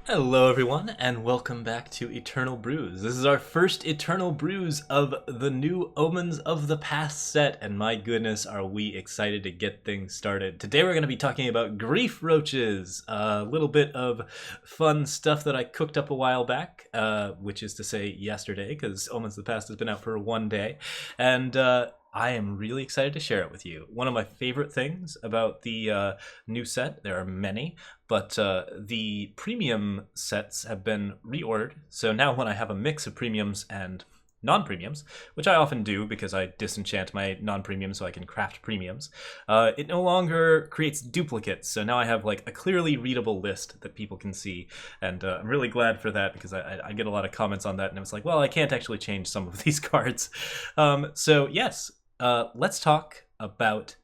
Hello everyone, and welcome back to Eternal Brews. This is our first Eternal Brews of the new Omens of the Past set, and my goodness, are we excited to get things started. Today we're going to be talking about grief roaches, a little bit of fun stuff that I cooked up a while back, which is to say yesterday, because Omens of the Past has been out for one day, and I am really excited to share it with you. One of my favorite things about the new set, there are many, but the premium sets have been reordered. So now when I have a mix of premiums and non-premiums, which I often do because I disenchant my non-premiums so I can craft premiums, it no longer creates duplicates. So now I have like a clearly readable list that people can see, and I'm really glad for that because I get a lot of comments on that, and it was like, well, I can't actually change some of these cards. So yes, let's talk about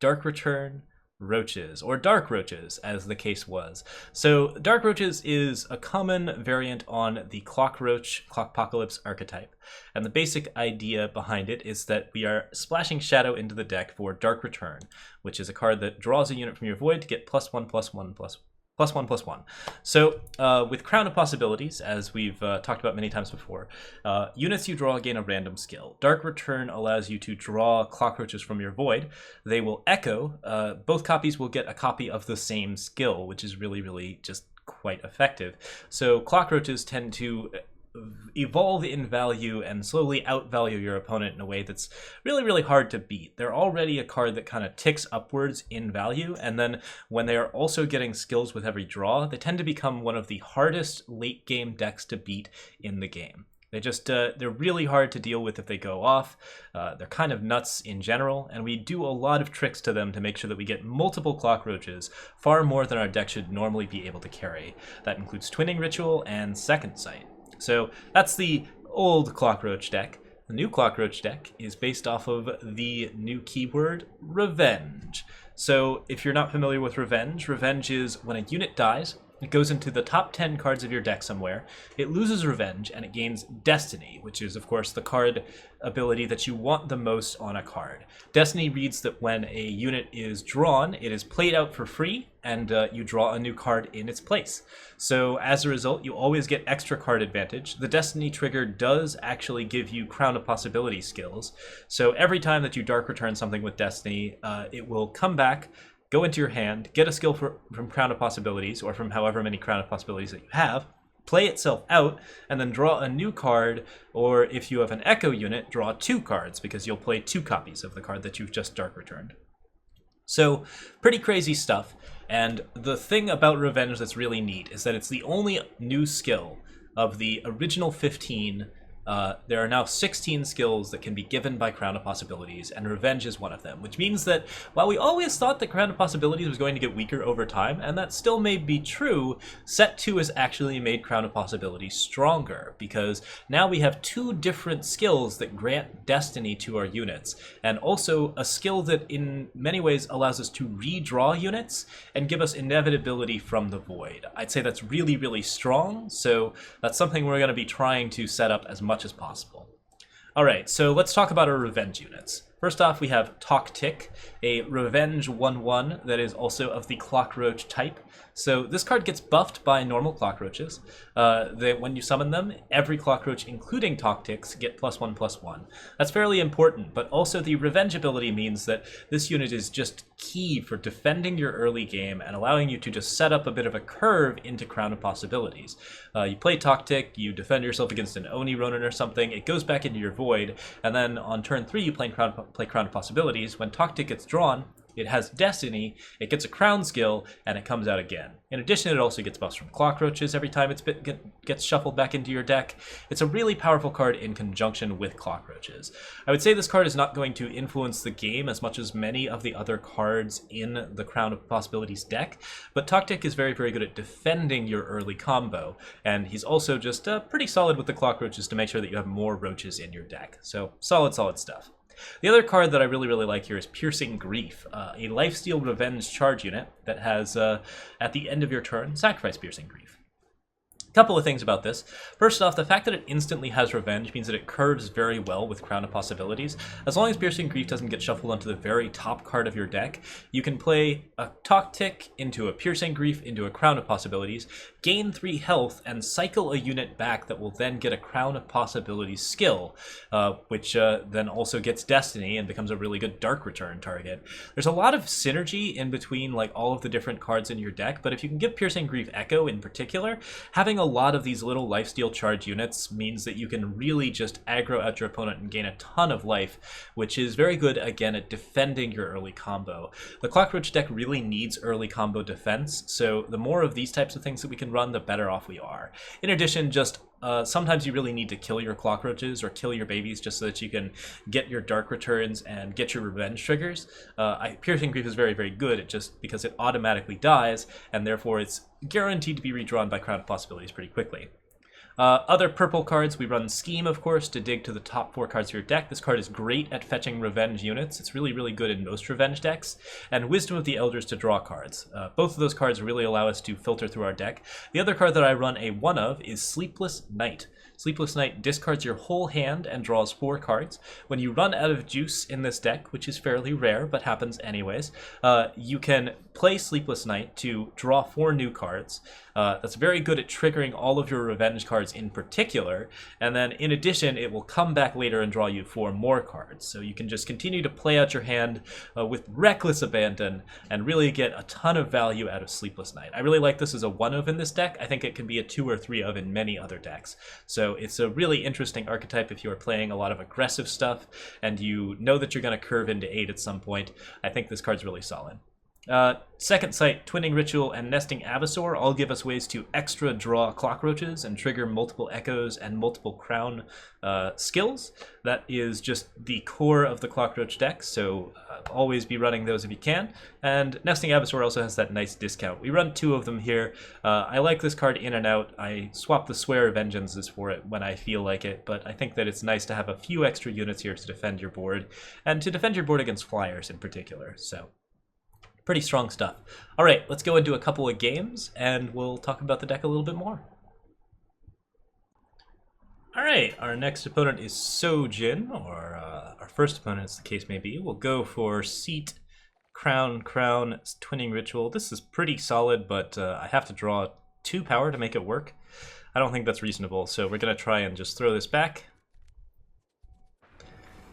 Dark Return Roaches, or Dark Roaches, as the case was. So Dark Roaches is a common variant on the Clockroach, Clockpocalypse archetype, and the basic idea behind it is that we are splashing Shadow into the deck for Dark Return, which is a card that draws a unit from your void to get +1/+1/+1. So with Crown of Possibilities, as we've talked about many times before, units you draw gain a random skill. Dark Return allows you to draw Clockroaches from your void. They will echo. Both copies will get a copy of the same skill, which is really just quite effective. So Clockroaches tend to evolve in value and slowly outvalue your opponent in a way that's really hard to beat. They're already a card that kind of ticks upwards in value, and then when they are also getting skills with every draw, they tend to become one of the hardest late game decks to beat in the game. They just, they're really hard to deal with if they go off. They're kind of nuts in general, and we do a lot of tricks to them to make sure that we get multiple Clockroaches, far more than our deck should normally be able to carry. That includes Twinning Ritual and Second Sight. So that's the old Clockroach deck. The new Clockroach deck is based off of the new keyword, Revenge. So if you're not familiar with Revenge, Revenge is when a unit dies, it goes into the top 10 cards of your deck somewhere, it loses Revenge, and it gains Destiny, which is, of course, the card ability that you want the most on a card. Destiny reads that when a unit is drawn, it is played out for free, and you draw a new card in its place. So as a result, you always get extra card advantage. The Destiny trigger does actually give you Crown of Possibility skills. So every time that you Dark Return something with Destiny, it will come back, go into your hand, get a skill from Crown of Possibilities, or from however many Crown of Possibilities that you have, play itself out, and then draw a new card, or if you have an Echo unit, draw 2 cards, because you'll play 2 copies of the card that you've just Dark Returned. So, pretty crazy stuff, and the thing about Revenge that's really neat is that it's the only new skill of the original 15. There are now 16 skills that can be given by Crown of Possibilities, and Revenge is one of them, which means that while we always thought that Crown of Possibilities was going to get weaker over time, and that still may be true, Set 2 has actually made Crown of Possibilities stronger, because now we have 2 different skills that grant Destiny to our units, and also a skill that in many ways allows us to redraw units and give us inevitability from the void. I'd say that's really strong, so that's something we're going to be trying to set up as much as possible. Alright, so let's talk about our Revenge units. First off, we have Tock, a Revenge 1/1 that is also of the Clockroach type. So this card gets buffed by normal Clockroaches. When you summon them, every Clockroach, including Tock, get +1/+1. That's fairly important, but also the Revenge ability means that this unit is just key for defending your early game and allowing you to just set up a bit of a curve into Crown of Possibilities. You play Tock, you defend yourself against an Oni Ronin or something, it goes back into your void, and then on turn 3 you play Crown of Possibilities. When Tock gets drawn, it has Destiny, it gets a Crown skill, and it comes out again. In addition, it also gets buffs from Clockroaches every time it gets shuffled back into your deck. It's a really powerful card in conjunction with Clockroaches. I would say this card is not going to influence the game as much as many of the other cards in the Crown of Possibilities deck, but Tock is very good at defending your early combo, and he's also just pretty solid with the Clockroaches to make sure that you have more Roaches in your deck. So solid stuff. The other card that I really like here is Piercing Grief, a Lifesteal Revenge charge unit that has, at the end of your turn, sacrifice Piercing Grief. Couple of things about this. First off, the fact that it instantly has Revenge means that it curves very well with Crown of Possibilities. As long as Piercing Grief doesn't get shuffled onto the very top card of your deck, you can play a Tock Tick into a Piercing Grief into a Crown of Possibilities, gain 3 health, and cycle a unit back that will then get a Crown of Possibilities skill, which then also gets Destiny and becomes a really good Dark Return target. There's a lot of synergy in between like all of the different cards in your deck, but if you can give Piercing Grief Echo in particular, having a lot of these little lifesteal charge units means that you can really just aggro out your opponent and gain a ton of life, which is very good, again, at defending your early combo. The Clockroach deck really needs early combo defense, so the more of these types of things that we can run, the better off we are. In addition, just sometimes you really need to kill your Clockroaches or kill your babies just so that you can get your Dark Returns and get your Revenge triggers. Piercing Grief is very, very good just because it automatically dies, and therefore it's guaranteed to be redrawn by Crown of Possibilities pretty quickly. Other purple cards, we run Scheme, of course, to dig to the top 4 cards of your deck. This card is great at fetching Revenge units. It's really, really good in most Revenge decks. And Wisdom of the Elders to draw cards. Both of those cards really allow us to filter through our deck. The other card that I run a 1 of is Sleepless Night. Sleepless Night discards your whole hand and draws 4 cards. When you run out of juice in this deck, which is fairly rare but happens anyways, you can play Sleepless Night to draw 4 new cards. That's very good at triggering all of your Revenge cards in particular, and then in addition it will come back later and draw you 4 more cards. So you can just continue to play out your hand with reckless abandon and really get a ton of value out of Sleepless Night. I really like this as a 1 of in this deck. I think it can be a 2 or 3 of in many other decks. So it's a really interesting archetype if you are playing a lot of aggressive stuff and you know that you're going to curve into 8 at some point. I think this card's really solid. Second Sight, Twinning Ritual, and Nesting Avisaur all give us ways to extra draw Clockroaches and trigger multiple Echoes and multiple Crown skills. That is just the core of the Clockroach deck, so always be running those if you can. And Nesting Avisaur also has that nice discount. We run 2 of them here. I like this card in and out. I swap the Swear of Vengeances for it when I feel like it, but I think that it's nice to have a few extra units here to defend your board, and to defend your board against flyers in particular, so pretty strong stuff. All right, let's go into a couple of games, and we'll talk about the deck a little bit more. All right, our next opponent is Sojin, or our first opponent, as the case may be. We'll go for Seat, Crown, Twinning Ritual. This is pretty solid, but I have to draw 2 power to make it work. I don't think that's reasonable, so we're going to try and just throw this back.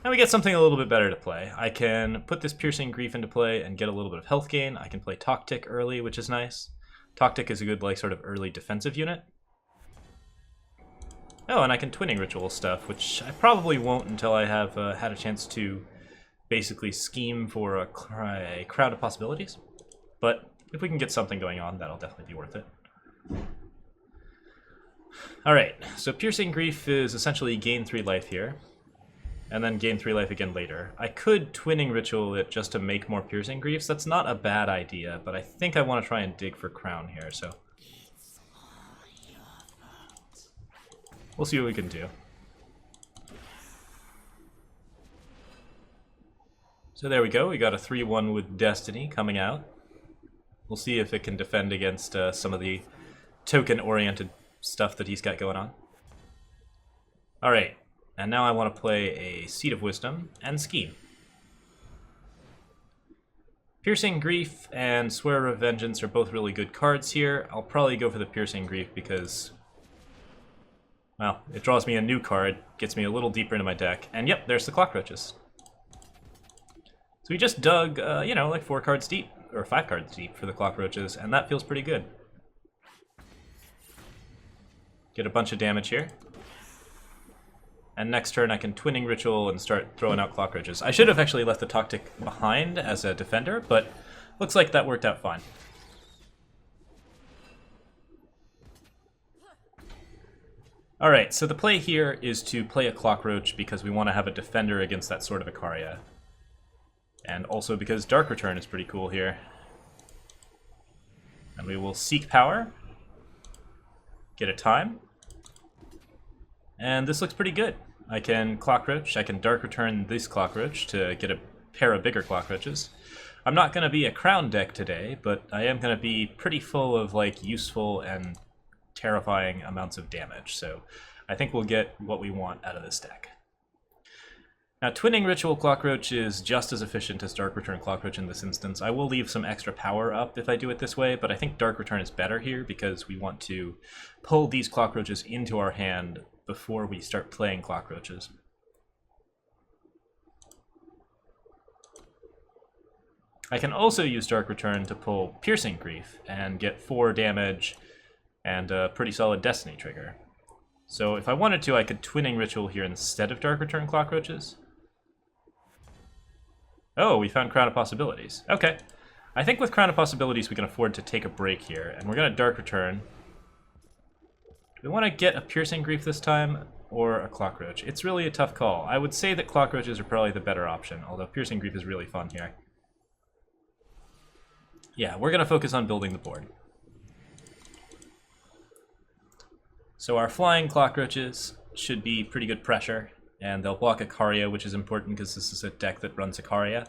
And we get something a little bit better to play. I can put this Piercing Grief into play and get a little bit of health gain. I can play Tock Tick early, which is nice. Tock Tick is a good, like, sort of early defensive unit. Oh, and I can Twinning Ritual stuff, which I probably won't until I have had a chance to basically scheme for a Crown of Possibilities. But if we can get something going on, that'll definitely be worth it. Alright, so Piercing Grief is essentially gain 3 life here, and then gain 3 life again later. I could Twinning Ritual it just to make more Piercing Griefs. That's not a bad idea, but I think I want to try and dig for Crown here, so we'll see what we can do. So there we go, we got a 3-1 with Destiny coming out. We'll see if it can defend against some of the token-oriented stuff that he's got going on. Alright. And now I want to play a Seat of Wisdom and Scheme. Piercing Grief and Swear of Vengeance are both really good cards here. I'll probably go for the Piercing Grief because, well, it draws me a new card, gets me a little deeper into my deck, and yep, there's the Clockroaches. So we just dug, you know, like 4 cards deep, or 5 cards deep for the Clockroaches, and that feels pretty good. Get a bunch of damage here. And next turn I can Twinning Ritual and start throwing out Clockroaches. I should have actually left the Tock Tick behind as a defender, but looks like that worked out fine. Alright, so the play here is to play a Clockroach because we want to have a defender against that sort of Icaria. And also because Dark Return is pretty cool here. And we will Seek Power. Get a time. And this looks pretty good. I can Clockroach, I can Dark Return this Clockroach to get a pair of bigger Clockroaches. I'm not going to be a Crown deck today, but I am going to be pretty full of like useful and terrifying amounts of damage. So I think we'll get what we want out of this deck. Now, Twinning Ritual Clockroach is just as efficient as Dark Return Clockroach in this instance. I will leave some extra power up if I do it this way, but I think Dark Return is better here because we want to pull these Clockroaches into our hand before we start playing Clockroaches. I can also use Dark Return to pull Piercing Grief and get 4 damage and a pretty solid Destiny trigger. So if I wanted to, I could Twinning Ritual here instead of Dark Return Clockroaches. Oh, we found Crown of Possibilities. Okay. I think with Crown of Possibilities we can afford to take a break here, and we're going to Dark Return. Do we want to get a Piercing Grief this time, or a Clockroach? It's really a tough call. I would say that Clockroaches are probably the better option, although Piercing Grief is really fun here. Yeah, we're going to focus on building the board. So our flying Clockroaches should be pretty good pressure, and they'll block Ikaria, which is important because this is a deck that runs Ikaria.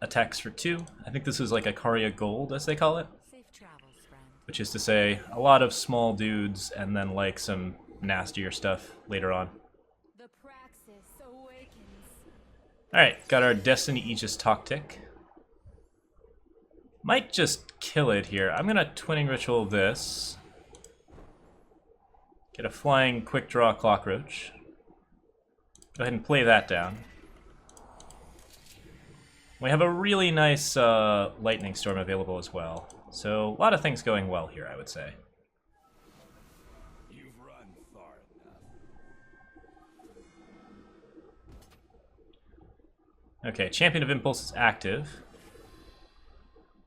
Attacks for 2. I think this is like Ikaria Gold, as they call it. Safe travels, friend. Which is to say, a lot of small dudes, and then like some nastier stuff later on. The praxis awakens. Alright, got our Destiny Aegis Tock. Might just kill it here. I'm gonna Twinning Ritual this. Get a flying quick draw Clockroach. Go ahead and play that down. We have a really nice Lightning Storm available as well. So a lot of things going well here, I would say. You've run far enough. Okay, Champion of Impulse is active.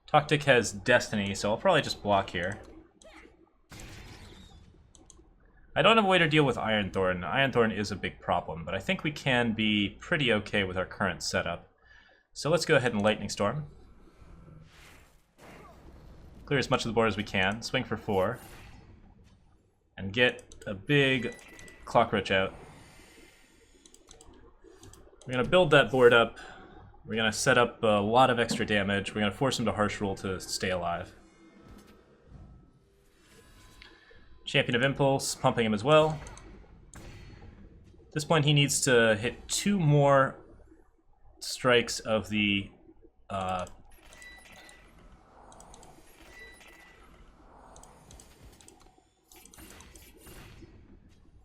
Tock has Destiny, so I'll probably just block here. I don't have a way to deal with Ironthorn. Ironthorn is a big problem, but I think we can be pretty okay with our current setup. So let's go ahead and Lightning Storm. Clear as much of the board as we can. Swing for 4. And get a big Clockroach out. We're going to build that board up. We're going to set up a lot of extra damage. We're going to force him to Harsh Rule to stay alive. Champion of Impulse, pumping him as well. At this point, he needs to hit 2 more strikes of the...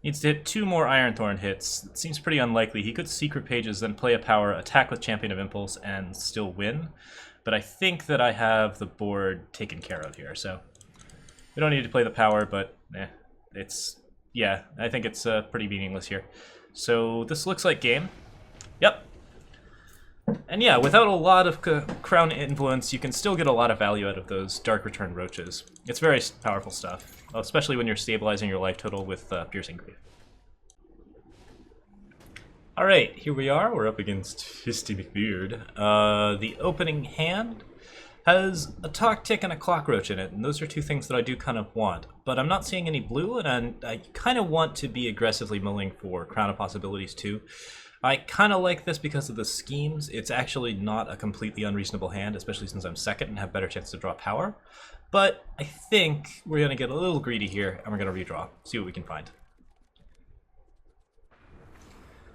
Needs to hit 2 more Ironthorn hits. It seems pretty unlikely. He could Secret Pages, then play a power, attack with Champion of Impulse, and still win. But I think that I have the board taken care of here, so... We don't need to play the power, but yeah, I think it's pretty meaningless here. So this looks like game. Yep. And yeah, without a lot of Crown influence, you can still get a lot of value out of those Dark Return Roaches. It's very powerful stuff, especially when you're stabilizing your life total with Piercing Grief. Alright, here we are. We're up against Fisty McBeard. The opening hand has a Tock and a Clockroach in it, and those are 2 things that I do kind of want. But I'm not seeing any blue, and I kind of want to be aggressively milling for Crown of Possibilities too. I kind of like this because of the schemes. It's actually not a completely unreasonable hand, especially since I'm second and have better chance to draw power. But I think we're going to get a little greedy here, and we're going to redraw, see what we can find.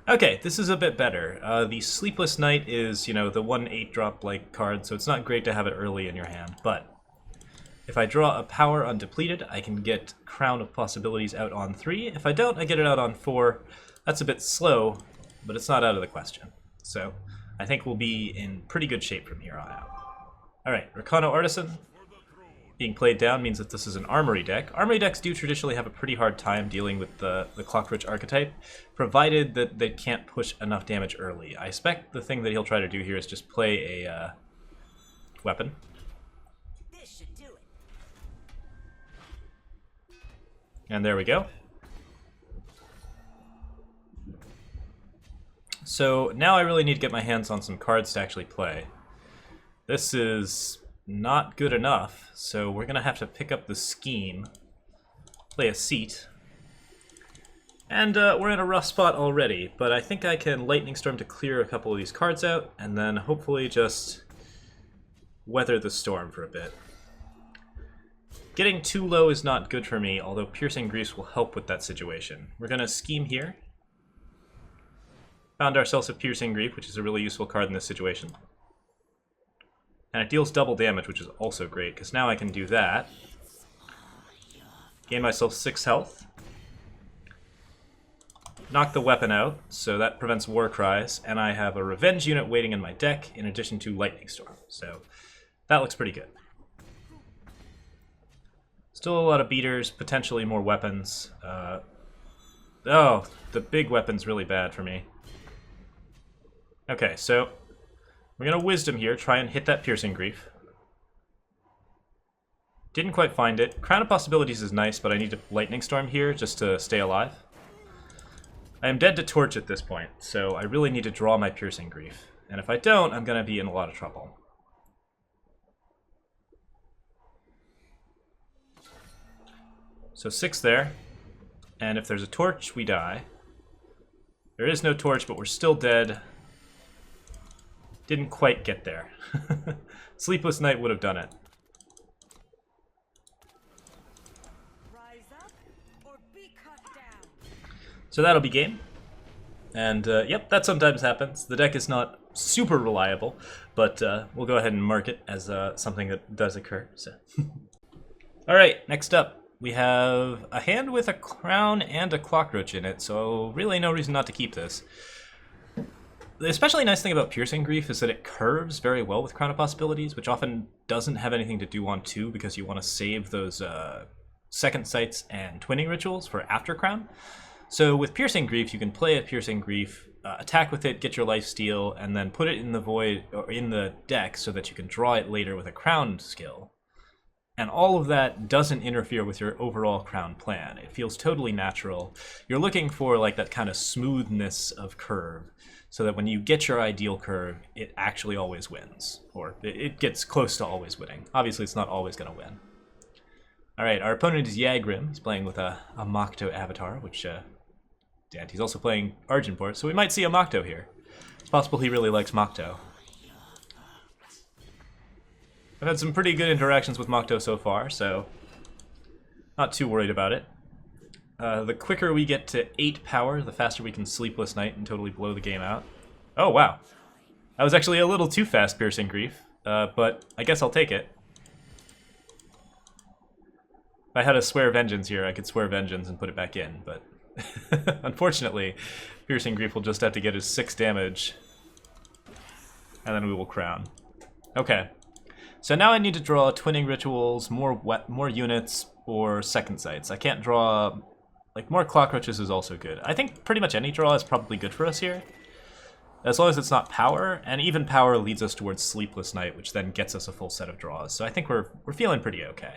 Okay, this is a bit better. The Sleepless Night is, you know, the 1 8-drop like card, so it's not great to have it early in your hand, but if I draw a power undepleted, I can get Crown of Possibilities out on 3. If I don't, I get it out on 4. That's a bit slow, but it's not out of the question. So I think we'll be in pretty good shape from here on out. Alright, Rakano Artisan being played down means that this is an Armory deck. Armory decks do traditionally have a pretty hard time dealing with the Clockroach archetype, provided that they can't push enough damage early. I expect the thing that he'll try to do here is just play a weapon. This should do it. And there we go. So now I really need to get my hands on some cards to actually play. This is not good enough, so we're gonna have to pick up the scheme, play a seat, and we're in a rough spot already, but I think I can Lightning Storm to clear a couple of these cards out, and then hopefully just weather the storm for a bit. Getting too low is not good for me, although Piercing Greaves will help with that situation. We're going to scheme here. Found ourselves a Piercing Greave, which is a really useful card in this situation. And it deals double damage, which is also great, because now I can do that. Gain myself 6 health. Knock the weapon out, so that prevents War Cries, and I have a Revenge unit waiting in my deck, in addition to Lightning Storm. So that looks pretty good. Still a lot of beaters, potentially more weapons. Oh, the big weapon's really bad for me. Okay, so we're going to Wisdom here, try and hit that Piercing Greave. Didn't quite find it. Crown of Possibilities is nice, but I need to Lightning Storm here just to stay alive. I am dead to Torch at this point, so I really need to draw my Piercing Greave. And if I don't, I'm going to be in a lot of trouble. So 6 there, and if there's a Torch, we die. There is no Torch, but we're still dead. Didn't quite get there. Sleepless Night would have done it. Rise up or be cut down. So that'll be game. And yep, that sometimes happens. The deck is not super reliable, but we'll go ahead and mark it as something that does occur. So, all right, next up. We have a hand with a Crown and a Clockroach in it, so really no reason not to keep this. The especially nice thing about Piercing Greave is that it curves very well with Crown of Possibilities, which often doesn't have anything to do on 2 because you want to save those Second Sights and Twinning Rituals for after Crown. So with Piercing Greave, you can play a Piercing Greave, attack with it, get your lifesteal, and then put it in the void or in the deck so that you can draw it later with a Crown skill. And all of that doesn't interfere with your overall Crown plan. It feels totally natural. You're looking for like that kind of smoothness of curve so that when you get your ideal curve, it actually always wins. Or it gets close to always winning. Obviously, it's not always going to win. All right, our opponent is Yagrim. He's playing with a Mokto avatar, which, and he's also playing Argenport, so we might see a Mokto here. It's possible he really likes Mokto. I've had some pretty good interactions with Mokto so far, so not too worried about it. The quicker we get to 8 power, the faster we can Sleepless Night and totally blow the game out. Oh, wow. That was actually a little too fast, Piercing Greave, but I guess I'll take it. If I had a Swear Vengeance here, I could Swear Vengeance and put it back in, but unfortunately, Piercing Greave will just have to get his 6 damage, and then we will Crown. Okay. So now I need to draw Twinning Rituals, more units, or Second Sights. I can't draw... Like, more Clockroaches is also good. I think pretty much any draw is probably good for us here. As long as it's not power, and even power leads us towards Sleepless Night, which then gets us a full set of draws. So I think we're feeling pretty okay.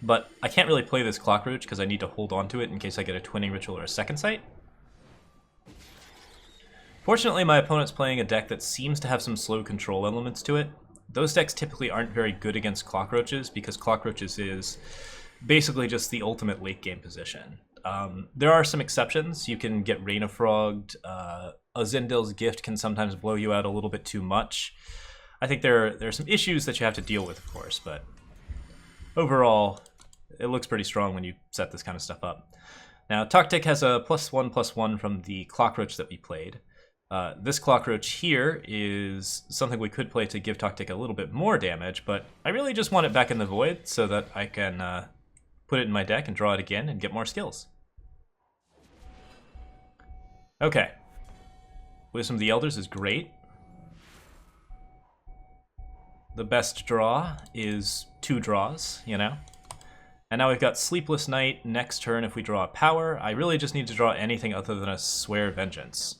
But I can't really play this Clockroach because I need to hold on to it in case I get a Twinning Ritual or a Second Sight. Fortunately, my opponent's playing a deck that seems to have some slow control elements to it. Those decks typically aren't very good against Clockroaches because Clockroaches is basically just the ultimate late game position. There are some exceptions. You can get Rain-a-Frogged. A Zindel's Gift can sometimes blow you out a little bit too much. I think there are some issues that you have to deal with, of course, but overall, it looks pretty strong when you set this kind of stuff up. Now, Tock has a +1/+1 from the Clockroach that we played. This Clockroach here is something we could play to give Tock a little bit more damage, but I really just want it back in the void so that I can put it in my deck and draw it again and get more skills. Okay. Wisdom of the Elders is great. The best draw is 2 draws, you know? And now we've got Sleepless Night next turn if we draw a power. I really just need to draw anything other than a Swear Vengeance.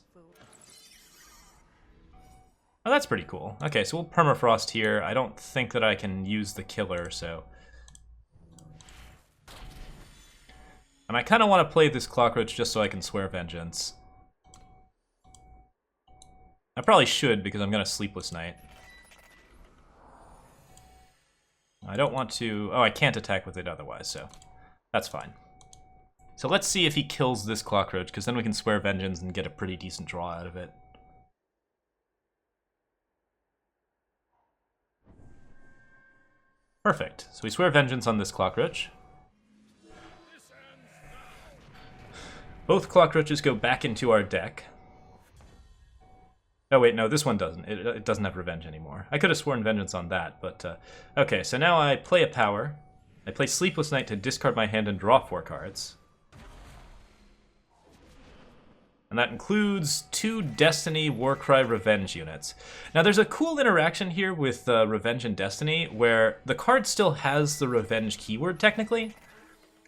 Oh, that's pretty cool. Okay, so we'll Permafrost here. I don't think that I can use the killer, so... And I kind of want to play this Clockroach just so I can Swear Vengeance. I probably should because I'm going to Sleepless Night. I don't want to... Oh, I can't attack with it otherwise, so that's fine. So let's see if he kills this Clockroach, because then we can Swear Vengeance and get a pretty decent draw out of it. Perfect. So we swear vengeance on this Clockroach. Both Clockroaches go back into our deck. Oh wait, no, this one doesn't. It doesn't have revenge anymore. I could have sworn vengeance on that, but... okay, so now I play a power. I play Sleepless Night to discard my hand and draw 4 cards. And that includes 2 Destiny Warcry Revenge units. Now there's a cool interaction here with Revenge and Destiny, where the card still has the Revenge keyword, technically.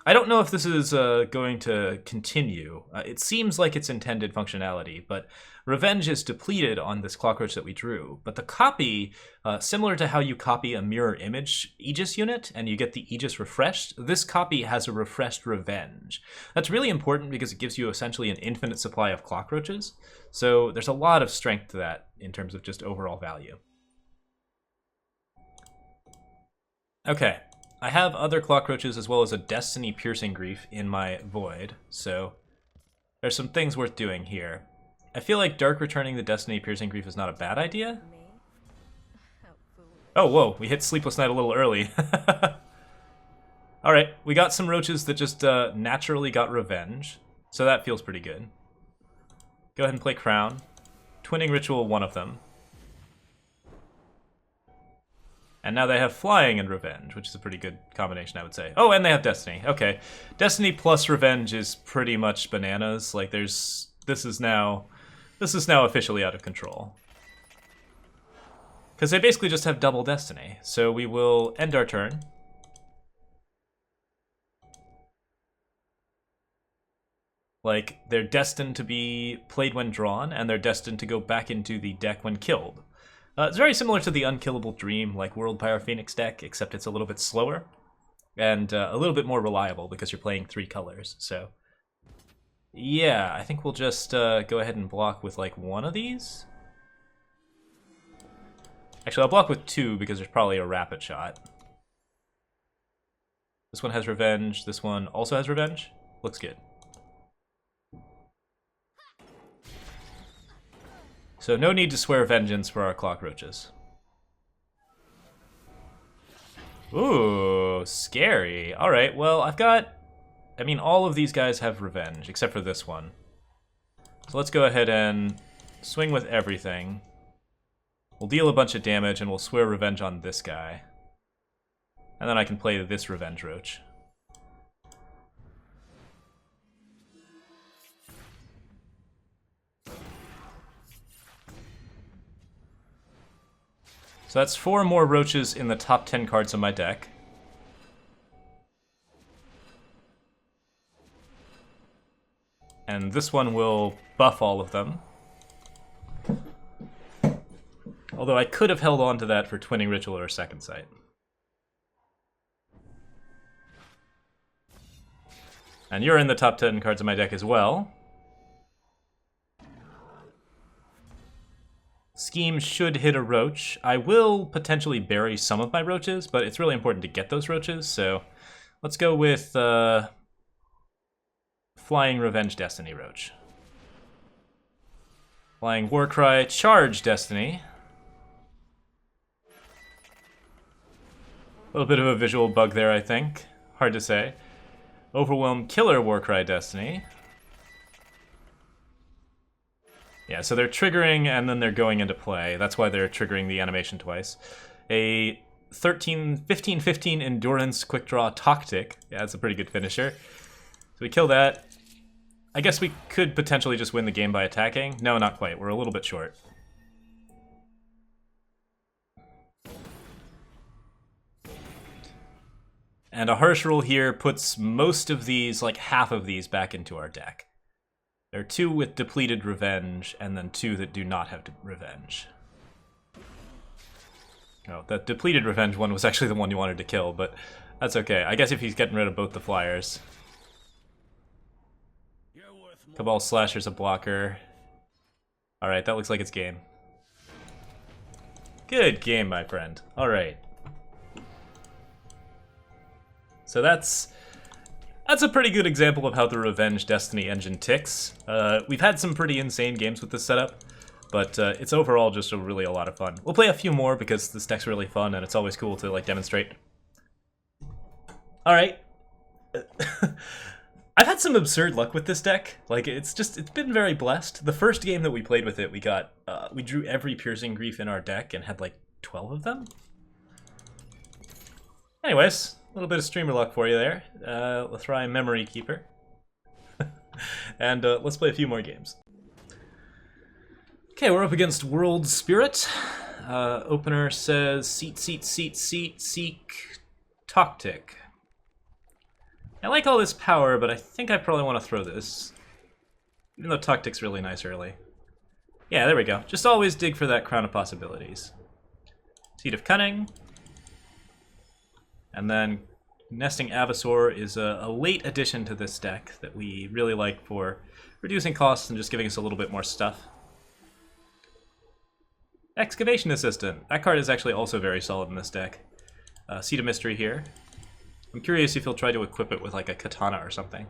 I don't know if this is going to continue. It seems like it's intended functionality, but Revenge is depleted on this Clockroach that we drew. But the copy, similar to how you copy a mirror image Aegis unit and you get the Aegis refreshed, this copy has a refreshed Revenge. That's really important because it gives you essentially an infinite supply of Clockroaches. So there's a lot of strength to that in terms of just overall value. Okay. I have other Clockroaches as well as a Destiny Piercing Grief in my Void, so there's some things worth doing here. I feel like Dark returning the Destiny Piercing Grief is not a bad idea. Oh, whoa, we hit Sleepless Night a little early. Alright, we got some Roaches that just naturally got Revenge, so that feels pretty good. Go ahead and play Crown. Twinning Ritual, one of them. And now they have Flying and Revenge, which is a pretty good combination, I would say. Oh, and they have Destiny. Okay. Destiny plus Revenge is pretty much bananas. Like, this is now officially out of control. Because they basically just have double Destiny. So we will end our turn. Like, they're destined to be played when drawn, and they're destined to go back into the deck when killed. It's very similar to the Unkillable Dream, like World Pyre Phoenix deck, except it's a little bit slower and a little bit more reliable because you're playing 3 colors. So, yeah, I think we'll just go ahead and block with like one of these. Actually, I'll block with 2 because there's probably a rapid shot. This one has Revenge. This one also has Revenge. Looks good. So no need to swear vengeance for our Clockroaches. Ooh, scary. Alright, well, I mean, all of these guys have Revenge, except for this one. So let's go ahead and swing with everything. We'll deal a bunch of damage, and we'll swear Revenge on this guy. And then I can play this Revenge Roach. So that's 4 more Roaches in the top 10 cards of my deck. And this one will buff all of them. Although I could have held on to that for Twinning Ritual or Second Sight. And you're in the top 10 cards of my deck as well. Scheme should hit a Roach. I will potentially bury some of my Roaches, but it's really important to get those Roaches, so let's go with Flying Revenge Destiny Roach. Flying Warcry Charge Destiny. A little bit of a visual bug there, I think. Hard to say. Overwhelm Killer Warcry Destiny. Yeah, so they're triggering and then they're going into play. That's why they're triggering the animation twice. A 15-15 Endurance Quick Draw Tock. Yeah, that's a pretty good finisher. So we kill that. I guess we could potentially just win the game by attacking. No, not quite. We're a little bit short. And a harsh rule here puts most of these, like half of these, back into our deck. There are 2 with depleted Revenge, and then 2 that do not have Revenge. Oh, that depleted Revenge one was actually the one you wanted to kill, but that's okay. I guess if he's getting rid of both the flyers. Cabal Slasher's a blocker. Alright, that looks like it's game. Good game, my friend. Alright. So that's a pretty good example of how the Revenge Destiny engine ticks. We've had some pretty insane games with this setup, but it's overall just really a lot of fun. We'll play a few more because this deck's really fun and it's always cool to like demonstrate All right. I've had some absurd luck with this deck. Like it's been very blessed. The first game that we played with it, we drew every Piercing Grief in our deck and had like 12 of them. Anyways, a little bit of streamer luck for you there. Let's try Memory Keeper. And let's play a few more games. Okay, we're up against World Spirit. Opener says seek Tock. I like all this power, but I think I probably want to throw this. Even though Tock's really nice early. Yeah, there we go. Just always dig for that Crown of Possibilities. Seed of Cunning. And then Nesting Avisaur is a late addition to this deck that we really like for reducing costs and just giving us a little bit more stuff. Excavation Assistant. That card is actually also very solid in this deck. Seed of Mystery here. I'm curious if he'll try to equip it with like a katana or something.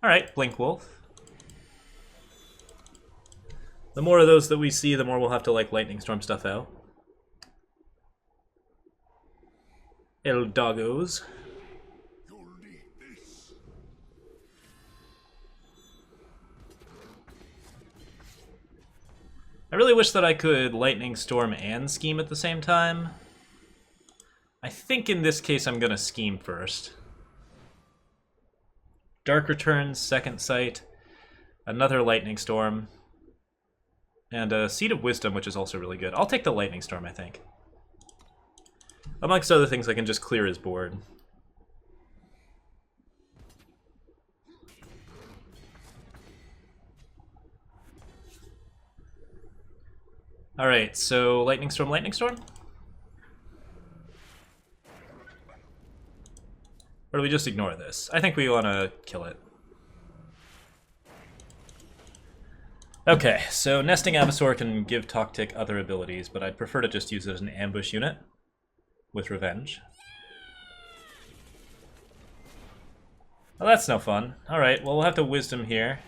Alright, Blink Wolf. The more of those that we see, the more we'll have to like Lightning Storm stuff out. El Doggos. I really wish that I could Lightning Storm and Scheme at the same time. I think in this case I'm gonna Scheme first. Dark Returns, Second Sight, another Lightning Storm, and a Seed of Wisdom, which is also really good. I'll take the Lightning Storm, I think. Amongst other things, I can just clear his board. Alright, so Lightning Storm, Lightning Storm? Or do we just ignore this? I think we want to kill it. Okay, so Nesting Avisaur can give Tock other abilities, but I'd prefer to just use it as an ambush unit with Revenge. Well, that's no fun. Alright, well, we'll have to Wisdom here.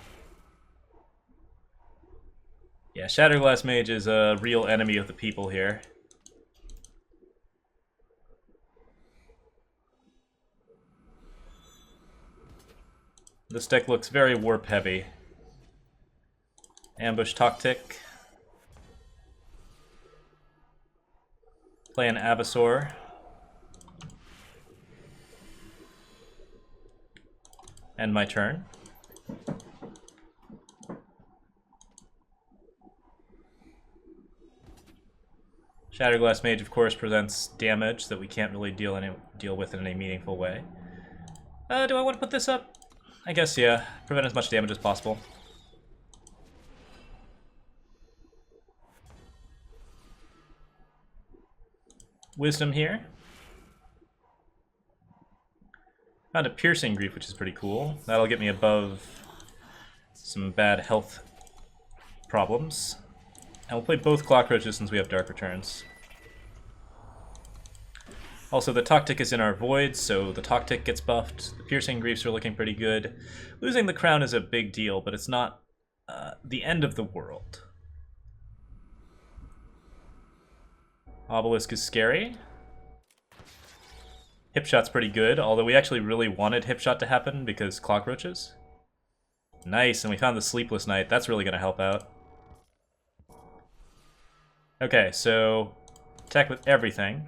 Yeah, Shatterglass Mage is a real enemy of the people here. This deck looks very warp heavy. Ambush Tock. Play an Avisaur. End my turn. Shatterglass Mage, of course, presents damage that we can't really deal with in any meaningful way. Do I want to put this up? I guess, yeah. Prevent as much damage as possible. Wisdom here. Found a Piercing Grief, which is pretty cool. That'll get me above some bad health problems. And we'll play both Clockroaches since we have Dark Returns. Also, the Tock is in our Void, so the Tock gets buffed. The Piercing Griefs are looking pretty good. Losing the Crown is a big deal, but it's not the end of the world. Obelisk is scary. Hipshot's pretty good, although we actually really wanted Hipshot to happen because Clockroaches. Nice, and we found the Sleepless Knight. That's really going to help out. Okay, so attack with everything.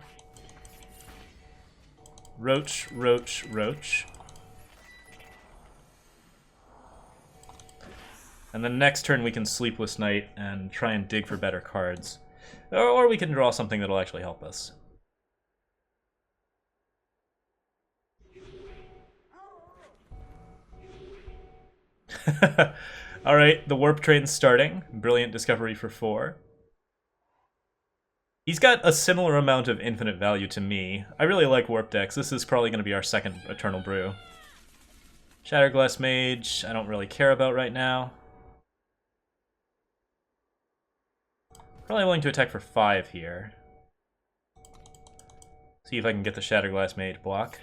Roach, Roach, Roach. And then next turn we can Sleepless Knight and try and dig for better cards. Or we can draw something that'll actually help us. Alright, the Warp Train's starting. Brilliant Discovery for 4. He's got a similar amount of infinite value to me. I really like Warp decks. This is probably going to be our second Eternal Brew. Shatterglass Mage, I don't really care about right now. Probably willing to attack for 5 here. See if I can get the Shatterglass Mage block.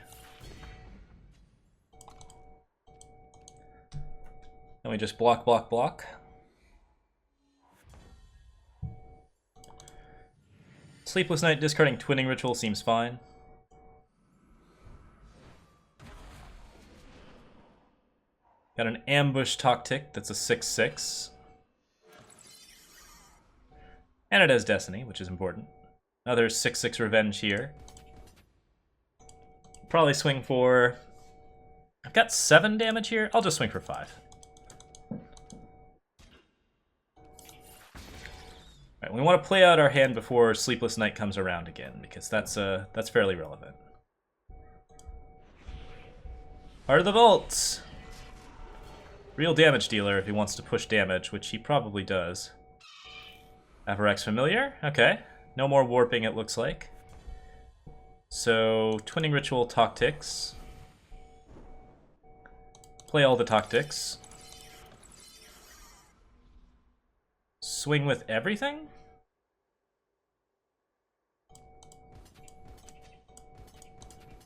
Then we just block, block, block. Sleepless Night discarding Twinning Ritual seems fine. Got an Ambush Tock that's a 6/6. And it has Destiny, which is important. Another 6/6 Revenge here. Probably swing for... I've got 7 damage here. I'll just swing for 5. Right, we want to play out our hand before Sleepless Night comes around again, because that's fairly relevant. Heart of the Vault! Real damage dealer if he wants to push damage, which he probably does. Avarax Familiar, okay. No more warping, it looks like. So, Twinning Ritual Tactics. Play all the Tactics. Swing with everything?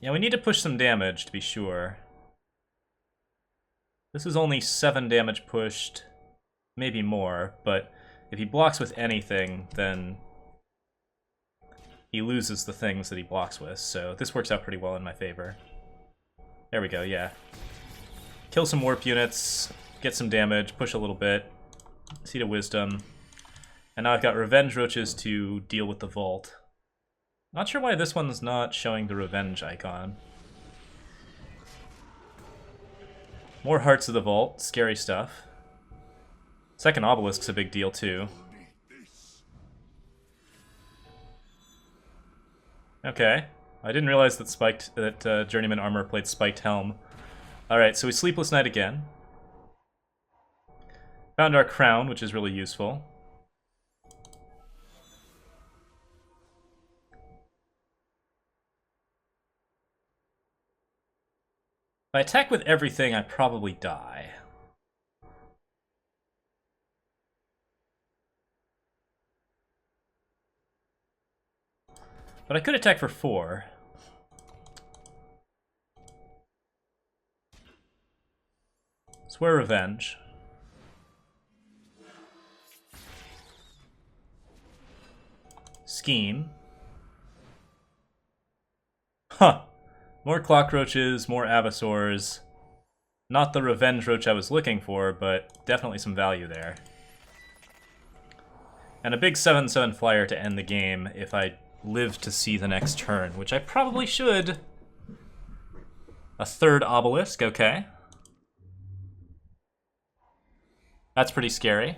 Yeah, we need to push some damage to be sure. This is only 7 damage pushed, maybe more, but if he blocks with anything, then he loses the things that he blocks with, so this works out pretty well in my favor. There we go, yeah. Kill some warp units, get some damage, push a little bit, Seed of Wisdom, and now I've got Revenge Roaches to deal with the Vault. Not sure why this one's not showing the Revenge icon. More Hearts of the Vault, scary stuff. Second Obelisk's a big deal too. Okay, I didn't realize that Journeyman Armor played Spiked Helm. Alright, so we Sleepless Night again. Found our crown, which is really useful. If I attack with everything, I probably die. But I could attack for 4. Swear Revenge. Scheme. Huh. More Clockroaches, more Avisaurs. Not the Revenge Roach I was looking for, but definitely some value there. And a big 7/7 flyer to end the game if I live to see the next turn, which I probably should. A 3rd Obelisk, okay. That's pretty scary.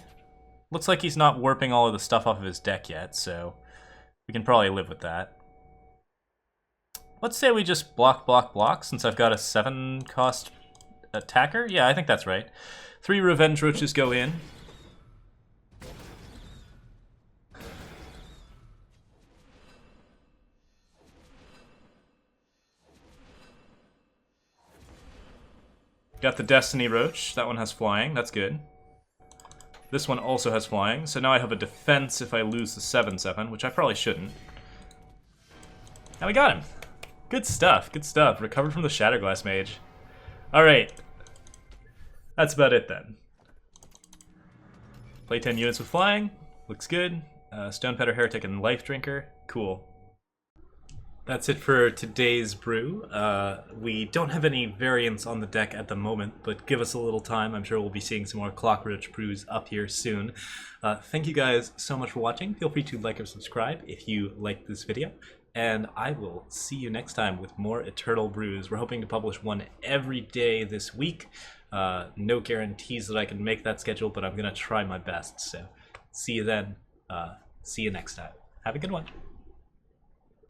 Looks like he's not warping all of the stuff off of his deck yet, so we can probably live with that. Let's say we just block, since I've got a 7-cost attacker? Yeah, I think that's right. 3 Revenge Roaches go in. Got the Destiny Roach. That one has flying. That's good. This one also has flying, so now I have a defense if I lose the 7/7, which I probably shouldn't. Now we got him. Good stuff, good stuff. Recovered from the Shatterglass Mage. Alright. That's about it then. Play 10 units with flying. Looks good. Stonepetter Heretic and Life Drinker. Cool. That's it for today's brew. We don't have any variants on the deck at the moment, but give us a little time. I'm sure we'll be seeing some more Clockroach brews up here soon. Thank you guys so much for watching. Feel free to like or subscribe if you liked this video. And I will see you next time with more Eternal Brews. We're hoping to publish one every day this week. No guarantees that I can make that schedule, but I'm going to try my best. So see you then. See you next time. Have a good one.